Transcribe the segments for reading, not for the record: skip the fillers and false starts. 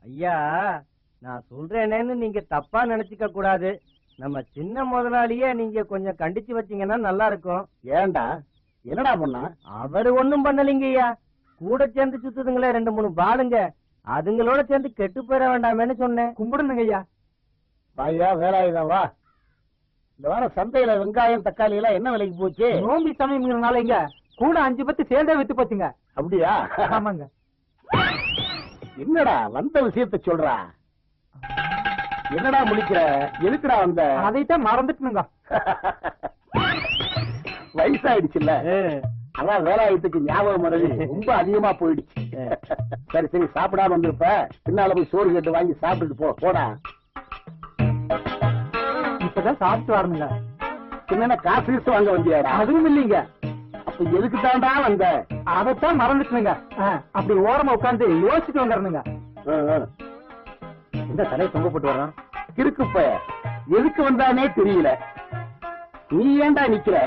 ஐயா, நான் சொல்றேனேன்னு நீங்க தப்பா நினைச்சுக்க கூடாது. நம்ம சின்ன முதலாளியே நீங்க கொஞ்சம் கண்டிச்சு வச்சீங்கன்னா நல்லா இருக்கும். ஏண்டா என்னடா பண்ணா? அவரு ஒண்ணும் பண்ணலீங்க ஐயா. கூட சேர்ந்து சுத்துதுங்களே 2-3 பாலுங்க, அதுங்களோட சேர்ந்து கெட்டு போயிட வேண்டாமேன்னு சொன்னேன். கும்பிடுங்க ஐயா. வாயா வேலாயுதம் வா. இந்த வாரம் சந்தையில வெங்காயம் தக்காளி எல்லாம் என்ன விலைக்கு போச்சு? நோம்பி சமயம்ங்கிறனால இங்க கூட 5-10 சேர்ந்தே வித்து போச்சுங்க. அப்படியா? ஆமாங்க. என்னடா வந்த விஷயத்த சொல்றா. என்னடா முடிக்கிற? எதுக்குடா வந்த? அதைத்தான் மறந்துட்டுனுங்க. வயசாயிடுச்சுல்ல, அதான் வேலாயுதத்துக்கு ஞாபகம் மறதி ரொம்ப அதிகமா போயிடுச்சு. சரி சரி, சாப்பிடாம வந்திருப்ப, பின்னால போய் சோறு கேட்டு வாங்கி சாப்பிட்டுட்டு போடா. இப்பதான் சாப்பிட்டு வரணுங்க. என்னென்ன காசு வாங்க வந்தியாடா? அதுவும் இல்லைங்க. அப்ப எதுக்கு தாண்டா வந்த? அதைத்தான் மறந்துட்டுனுங்க. அப்படி ஓரமா உட்காந்து யோசிச்சுட்டு வந்துடணுங்க. இந்த தலையை தொங்க போட்டு வர்றான் கிறுக்குப்ப. எதுக்கு வந்தானே தெரியல. நீ ஏண்டா நிக்கிற?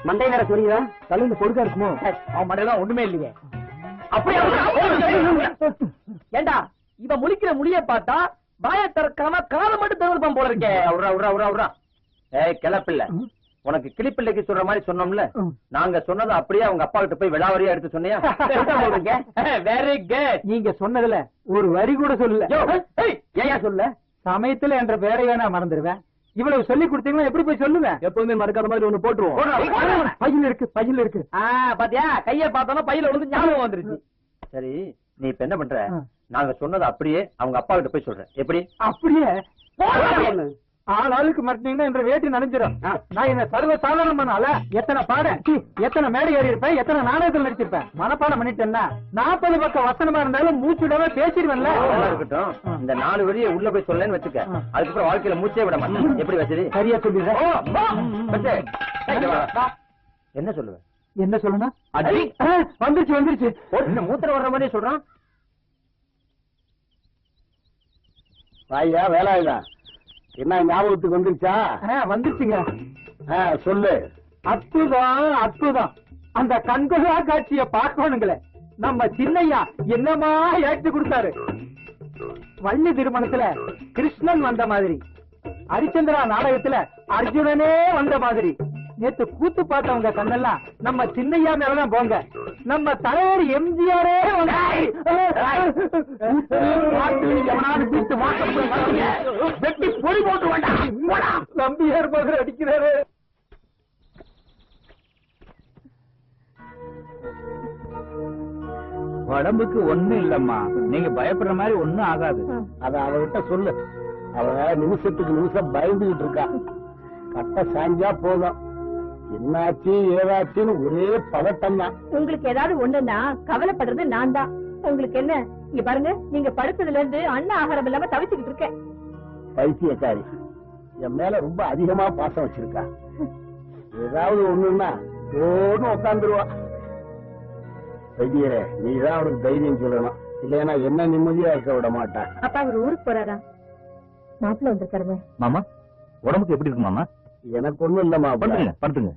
மண்டை வேற சொல்லியா? தலையில பொறுக்கா இருக்குமோ? அவன் மண்டையெல்லாம் ஒண்ணுமே இல்லையே. ஏண்டா இவ முழிக்கிற முடிய பார்த்தா வாய திறக்காம காலை மட்டும் திறப்பான் போல இருக்கே. ஏய் கிளப்பில்ல, உனக்கு கிளிப்பிள்ளைக்கு சொல்ற மாதிரி சொன்னோம்ல, நாங்க சொன்னது அப்படியே அவங்க அப்பா கிட்ட போய் விளாவரியா எடுத்து சொன்னியா? Very good. நீங்க சொன்னதுல ஒரு வரி கூட சொல்லல. ஏன் சொல்ல? சமயத்துல என்ற பேரை வேணா மறந்துடுவேன். இவ்வளவு சொல்லி கொடுத்தீங்கன்னா எப்படி போய் சொல்லுவேன்? எப்பவுமே மறக்காத மாதிரி ஒண்ணு போட்டுருவோம். பையில இருக்கு. பாத்தியா, கைய பார்த்தோம்னா பையில வந்து ஞாபகம் வந்துருச்சு. சரி, நீ இப்ப என்ன பண்ற? நாங்க சொன்னது அப்படியே அவங்க அப்பா கிட்ட போய் சொல்றேன். எப்படி? அப்படியே ஆளுக்கு மாட்டீங்கன்னா என்ற வேட்டி நனைஞ்சிடும். நான் என்ன சர்வ சாதாரணமானால எத்தனை பாடம், எத்தனை மேடை ஏறி இருப்பேன், எத்தனை நாடகத்தில் நடிச்சிருப்பேன். மனப்பாடம் பண்ணிட்டேன்னா 40 பக்கம் வசனமா இருந்தாலும் மூச்சுடவே பேசிடுவேன்ல. இருக்கட்டும், இந்த 4 வழியை உள்ள போய் சொல்லன்னு வச்சுக்க, அதுக்கப்புறம் வாழ்க்கையில மூச்சே விட மாட்டேன். எப்படி வச்சது? சரியா சொல்லிடுறேன். என்ன சொல்லுவேன்? என்ன சொல்லணும்? வந்துருச்சு. என்ன மூத்திர வர்ற மாதிரி சொல்றான்? வாயா வேலாயுதா, என்ன ஞாபகத்துக்கு வந்துருச்சா? வந்துருச்சுங்க. சொல்லு. அற்புதம். அந்த கண்கொள்ளா காட்சிய பார்க்கணுங்களே. நம்ம சின்னையா என்னமா ஏற்று கொடுத்தாரு. வள்ளி திருமணத்துல கிருஷ்ணன் வந்த மாதிரி, ஹரிச்சந்திரா நாடகத்துல அர்ஜுனனே வந்த மாதிரி, நேத்து கூத்து பார்த்தவங்க கண்ணெல்லாம் நம்ம சின்னையா மேலதான் போங்க. நம்ம தலைவர் எம்ஜிஆரே பொறி போட்டு வேண்டாம். நம்பியார் மகர் அடிக்கிறாரு. உடம்புக்கு ஒண்ணும் இல்லம்மா, நீங்க பயப்படுற மாதிரி ஒண்ணும் ஆகாது. அத அவகிட்ட சொல்லு. அவ நிமிஷத்துக்கு நிமிஷம் பயந்துகிட்டு இருக்கா. கட்ட சாஞ்சா போதும், என்னாச்சு ஏதாச்சுன்னு ஒரே பதட்டம் தான். உங்களுக்கு ஏதாவது ஒண்ணுன்னா கவலைப்படுறது நான் தான். உங்களுக்கு என்ன? இங்க பாருங்க, நீங்க படுத்ததுல இருந்து அண்ணா ஆகாரம் இல்லாம தவிச்சுக்கிட்டு இருக்கேன். பைத்தியக்காரி, என் மேல ரொம்ப அதிகமா பாசம் வச்சிருக்கா. ஏதாவது ஒண்ணுன்னா ஓன்னு உட்காந்துருவா. வைத்தியரே, நீதான் அவனுக்கு தைரியம் சொல்லணும், இல்லைன்னா என்ன நிம்மதியா இருக்க விட மாட்டான். அப்பா அவர் ஊருக்கு போறாரா? மாப்பிள்ள வந்திருக்காருங்க. மாமா உடம்புக்கு எப்படி இருக்கு மாமா? எனக்கு ஒண்ணும் இல்ல மாப்பிள்ள. படுத்துங்க.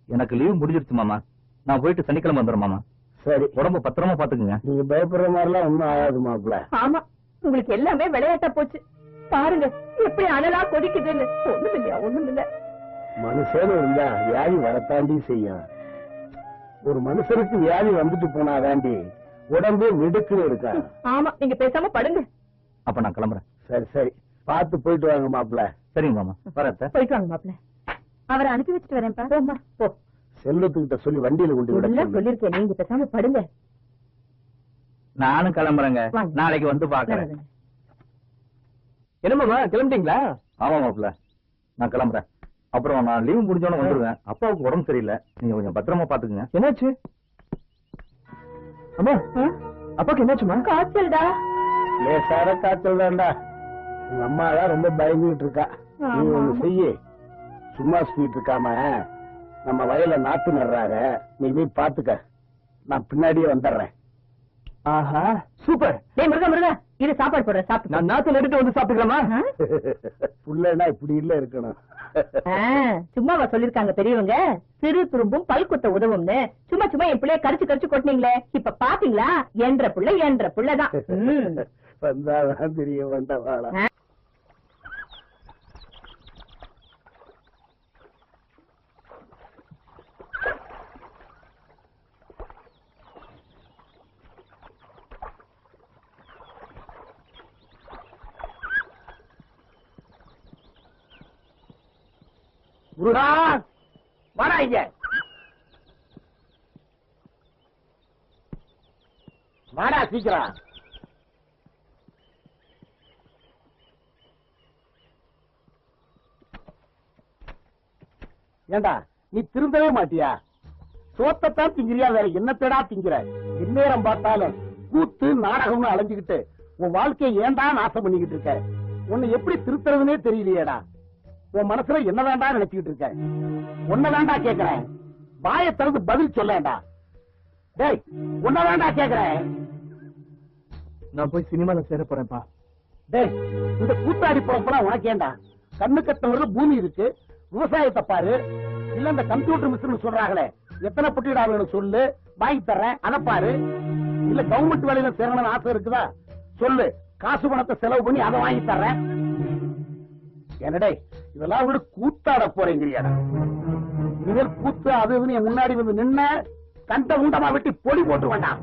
எனக்கு லீவ் முடிஞ்சிருச்சு மாமா, நான் போயிட்டு சனிக்கிழமை வந்துடுறேன் மாமா. சரி, உடம்பு பத்திரமா பாத்துக்குங்க. நீங்க பயப்படுற மாதிரி எல்லாம் ஒண்ணும் ஆகாது மாப்பிள்ள. ஆமா, உங்களுக்கு எல்லாமே விளையாட்டா போச்சு. பாருங்க எப்படி அனலா கொதிக்குதுன்னு. ஒண்ணும் இல்ல. மனுஷன் இருந்தா வியாதி வரத்தாண்டி செய்யும். ஒரு மனுஷனுக்கு வியாதி வந்துட்டு போனாதாண்டி உடம்பே வெடுக்குன்னு இருக்கா. ஆமா, நீங்க பேசாம படுங்க. அப்ப நான் கிளம்புறேன். சரி, பார்த்து போயிட்டு வாங்க மாப்பிள்ள. சரிங்க மாமா, வரேன். போயிட்டு வாங்க மாப்பிள்ள. அவரை அனுப்பி வச்சுட்டு வரேன்ப்பா. போ. செல்வத்துக்கிட்ட சொல்லி வண்டியில கொண்டு விட சொல்லிருக்கேன், நீங்க பேசாம படுங்க. நானும் கிளம்புறேங்க, நாளைக்கு வந்து பாக்குறேன். என்னமாமா கிளம்பிட்டீங்களா? ஆமா மாப்பிள்ள, நான் கிளம்புறேன். அப்புறம் நான் லீவ் முடிஞ்சோன்னு வந்துருவேன். அப்பாவுக்கு உடம்பு சரியில்லை, நீங்க கொஞ்சம் பத்திரமா பாத்துக்குங்க. என்னாச்சு அம்மா? அப்பாக்கு என்னாச்சுமா? காய்ச்சல்டா. லேசார காய்ச்சல் தான்டா. உங்க அம்மா தான் ரொம்ப பயந்துகிட்டு இருக்கா. நீ ஒண்ணு செய்ய, சும்மா சுத்திட்டு இருக்காம நம்ம வயல நாத்து நடுறாங்க, நீ போய் பாத்துக்க, நான் பின்னாடியே வந்துடுறேன். ஆஹா சூப்பர். டேய் மிருகா மிருகா, இது சாப்பாடு போடுற சாப்பிட்டு. நான் நாத்துல எடுத்து வந்து சாப்பிட்டுக்கலாமா? புள்ளனா இப்படி இல்ல இருக்கணும். சும்மாவா சொல்லிருக்காங்க பெரியவங்க, சிறு துரும்பும் பல்குத்த உதவும்னு. சும்மா சும்மா என் பிள்ளைய கடிச்சு கடிச்சு கொட்டினீங்களே, இப்ப பாத்தீங்களா? என்ற புள்ளதான். வந்தாதான் தெரிய வேண்டவாளா. முருகா வாடா இங்க. வாடா சீக்கிரம். ஏண்டா நீ திருந்தவே மாட்டியா? சோத்தத்தான் திங்கிறியா, வேற என்னத்தடா திங்கிற? எந்நேரம் பார்த்தாலும் கூத்து நாடகம்னு அலைஞ்சுக்கிட்டு உன் வாழ்க்கையை ஏன்டா நாசம் பண்ணிக்கிட்டு இருக்க? உன்னை எப்படி திருத்துறதுன்னே தெரியலையேடா. உன் மனசுல என்ன வேண்டா நினைச்சுக்கிட்டு இருக்க? உன்ன வேண்டா கேக்குறேன், வாயை திறந்து பதில் சொல்லேண்டா. டேய் உன்ன வேண்டா கேக்குறேன். நான் போய் சினிமால சேர போறேன்ப்பா. டேய் இந்த கூத்தாடி போறப்பெல்லாம் உனக்கு ஏண்டா? கண்ணு கட்டவர்கள் பூமி இருக்கு, விவசாயத்தை பாரு. இல்ல இந்த கம்ப்யூட்டர் மிஷின் சொல்றாங்களே, எத்தனை பொட்டிடா வேணும் சொல்லு, வாங்கி தர்றேன், அதை பாரு. இல்ல கவர்மெண்ட் வேலையில சேரணும்னு ஆசை இருக்குதா சொல்லு, காசு பணத்தை செலவு பண்ணி அதை வாங்கி தர்றேன். என்னடே இதெல்லாம் விட கூத்தாட போறேங்கிறியாடா? இனிமேல் கூத்து அது என் முன்னாடி வந்து நின்ன கண்ட உண்டமா வெட்டி பொடி போட்டு வேண்டாம்.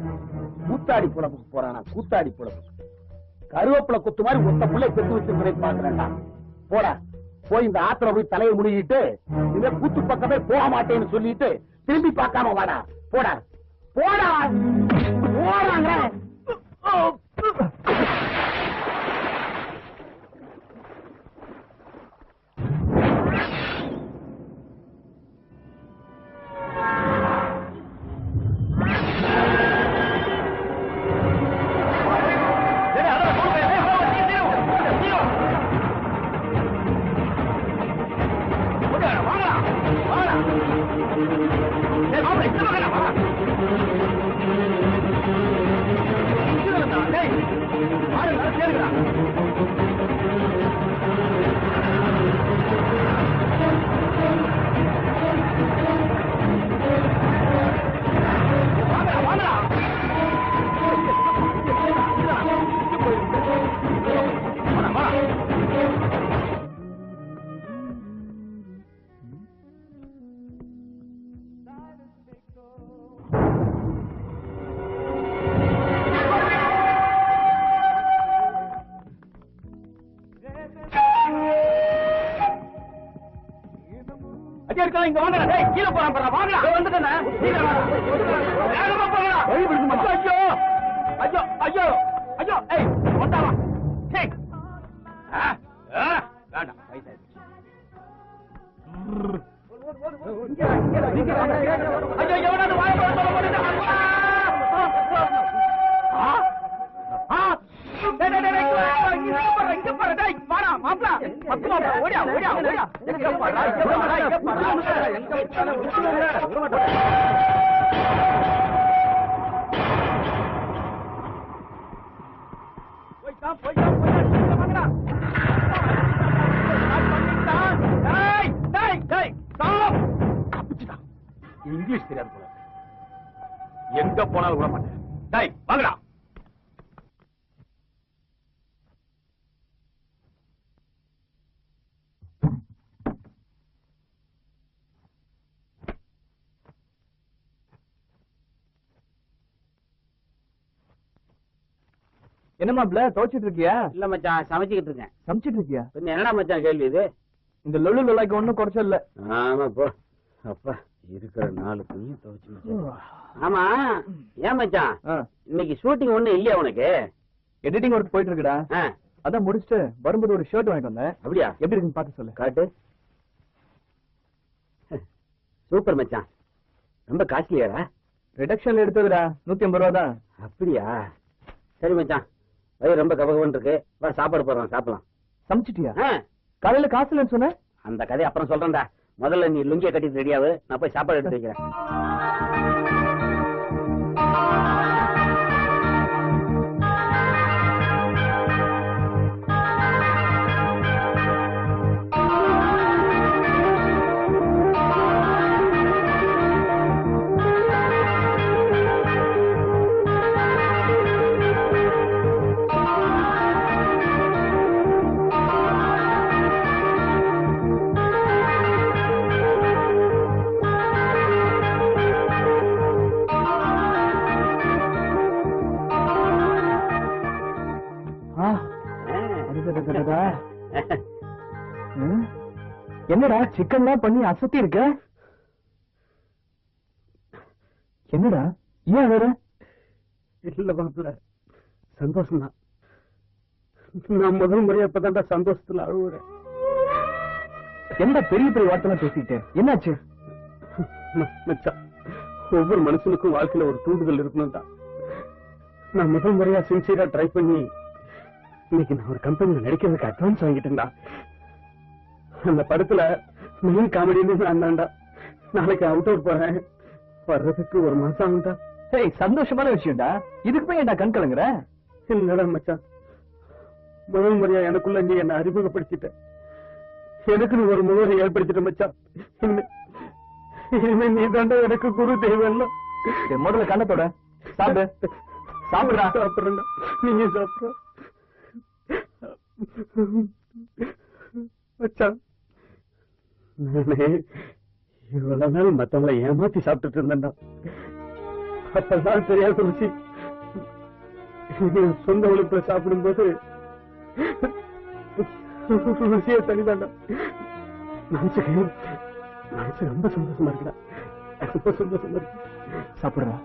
கூத்தாடி புலப்புக்கு போறானா? கூத்தாடி புலப்புக்கு கருவேப்பிலை குத்து மாதிரி ஒத்த பிள்ளை பெற்று வச்சிருக்கிறேன் பாக்குறேன்டா. போடா போய் இந்த ஆத்திர போய் தலையை முடிக்கிட்டு இனிமே கூத்து பக்கமே போக மாட்டேன்னு சொல்லிட்டு திரும்பி பார்க்காம வாடா. போடா போடா போறாங்க. இங்க வாங்க, கீழே போறான் பாரு. வாங்க வந்துட்டேன். ஐயோ ஐயோ ஐயோ ஐயோ வந்தாவா? வேண்டாம் பைசா ஐயோ எவனாவது வாங்க இங்கிலீஷ் தெரியாது போல, எங்க போனாலும் விட மாட்டேன். டேய் வாங்கடா. என்ன மாப்ள துவைச்சிட்டு இருக்கியா? இல்ல மச்சான், சமைச்சுக்கிட்டு இருக்கேன். சமைச்சிட்டு இருக்கியா? என்னடா மச்சான் கேள்வி இது? இந்த லொல்லு லொல்லாய்க்கு ஒண்ணும் குறைச்சல் இல்ல. ஆமா போ அப்பா, இருக்கிற 4 துணியும் துவைச்சு. ஆமா ஏன் மச்சான் இன்னைக்கு ஷூட்டிங் ஒண்ணு இல்லையா உனக்கு? எடிட்டிங் ஒர்க் போயிட்டு இருக்குடா. அதான் முடிச்சுட்டு வரும்போது ஒரு ஷர்ட் வாங்கிட்டு வந்தேன். அப்படியா? எப்படி இருக்குன்னு பார்த்து சொல்லு. காட்டு. சூப்பர் மச்சான், ரொம்ப காஸ்ட்லியாடா? ரிடக்ஷன்ல எடுத்ததுடா, 150 ரூபா தான். அப்படியா? சரி மச்சான், வயிறு ரொம்ப கபகபன்னு இருக்கு, வா சாப்பாடு போடுறோம், சாப்பிடலாம். சமைச்சிட்டியா? காலையில காசு இல்லைன்னு சொன்ன. அந்த கதையை அப்புறம் சொல்றேன்டா. முதல்ல நீ லுங்கிய கட்டிட்டு ரெடியாவு, நான் போய் சாப்பாடு எடுத்து வைக்கிறேன். என்னடா சிக்கன்லாம் பண்ணி அசத்தி இருக்க? என்னடா ஏன் வேற? இல்ல மாப்பிள்ள, சந்தோஷம் தான். நான் முதல் முறையா இப்பதான்டா சந்தோஷத்துல அழுவுறேன். என்ன பெரிய பெரிய வார்த்தை பேசிட்டு என்னாச்சு? மச்சான், ஒவ்வொரு மனுஷனுக்கும் வாழ்க்கையில ஒரு தூண்டுதல் இருக்கணும் தான். நான் முதல் முறையா சின்சியரா ட்ரை பண்ணி இன்னைக்கு நான் ஒரு கம்பெனில நடிக்கிறதுக்கு அட்வான்ஸ் வாங்கிட்டேன்டா. அந்த படத்துல மெயின் காமெடின்னு நான் தான்டா. நாளைக்கு அவுட் அவுட் போறேன், வர்றதுக்கு ஒரு மாசம் ஆகும்டா. சந்தோஷமான விஷயம்டா. இதுக்கு போய் என்ன கண் கலங்குற? இல்லடா மச்சான், முதல் முறையா எனக்குள்ள நீ என்ன அறிமுகப்படுத்திட்ட. எனக்குன்னு ஒரு முகவரி ஏற்படுத்திட்ட மச்சான். இனிமே நீ தாண்டா எனக்கு குரு தெய்வம். முதல்ல கண்ணத்தோட சாப்பிடு. சாப்பிடுறா. சாப்பிடுறா, நீங்க சாப்பிடுற. மச்சான், நானே இவ்வளவு நாள் மத்தவங்களை ஏமாத்தி சாப்பிட்டுட்டு இருந்தேன்டா. அப்பதான் தெரியாத ருசி சொந்த உழைப்புல சாப்பிடும் போது ருசியை தனிதாண்டா. மனசுக்கு ரொம்ப சந்தோஷமா இருக்குடா. ரொம்ப சந்தோஷமா இருக்கு. சாப்பிடுறோம்.